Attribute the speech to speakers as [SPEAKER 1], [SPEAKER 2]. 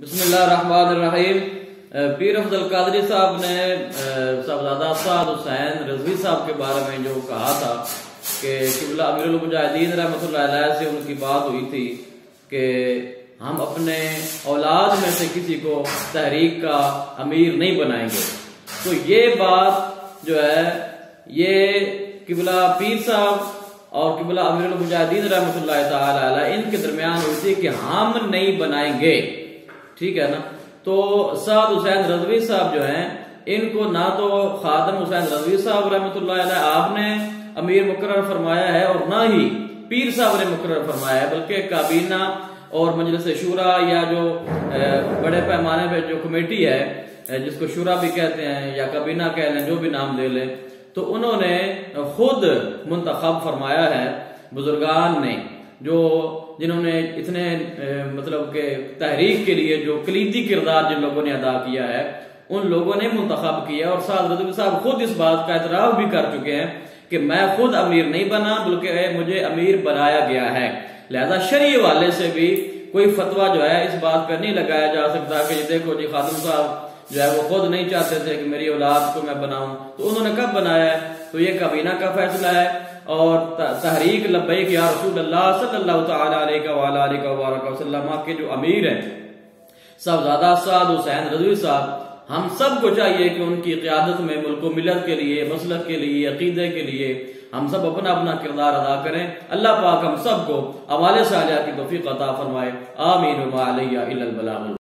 [SPEAKER 1] बिस्मिल्लाहिर्रहमानिर्रहीम। पीर अफजल कादरी साहब ने साहबजादा साद हुसैन rizvi साहब के बारे में जो कहा था कि किबला अमीरुल मुजाहिदीन रहमतुल्लाह अलैह से उनकी बात हुई थी कि हम अपने औलाद में से किसी को तहरीक का अमीर नहीं बनाएंगे। तो ये बात जो है ये किबला पीर साहब और किबला अमीरुल मुजाहिदीन रहमतुल्लाह तआला अलैह इनके दरमियान हुई थी कि हम नहीं बनाएंगे, ठीक है ना। तो साद हुसैन rizvi साहब जो हैं इनको ना तो खादिम हुसैन rizvi साहब रहमतुल्लाह अलैह आपने अमीर मुकर्रर फरमाया है और ना ही पीर साहब ने मुकर्रर फरमाया है, बल्कि काबीना और मजलिस शुरा या जो बड़े पैमाने पे जो कमेटी है जिसको शुरा भी कहते हैं या काबीना कह लें, जो भी नाम दे लें, तो उन्होंने खुद मुंतखब फरमाया है बुजुर्गान ने जो जिन्होंने इतने मतलब के तहरीक के लिए जो कलीदी किरदार जिन लोगों ने अदा किया है उन लोगों ने मुंतखब किया। और साद rizvi साहब खुद इस बात का एतराफ भी कर चुके हैं कि मैं खुद अमीर नहीं बना बल्कि मुझे अमीर बनाया गया है। लिहाजा शरीय वाले से भी कोई फतवा जो है इस बात पर नहीं लगाया जा सकता कि देखो जी खादिम साहब जो है वो खुद नहीं चाहते थे कि मेरी औलाद को मैं बनाऊं, तो उन्होंने कब बनाया है? तो ये काबीना का फैसला है। और तहरीक लब्बैक या रसूल अल्लाह सल्लल्लाहु तआला अलैहि वसल्लम के जो अमीर हैं साहबजादा साद हुसैन rizvi साहब, हम सबको चाहिए कि उनकी क़यादत में मुल्क मिलत के लिए, मसलक के लिए, अकीदे के लिए हम सब अपना अपना किरदार अदा करें। अल्लाह पाक हम सबको अवाले सालिहा की तौफीक अता फरमाए। आमीन व मा अलैया इल्लल बलाग।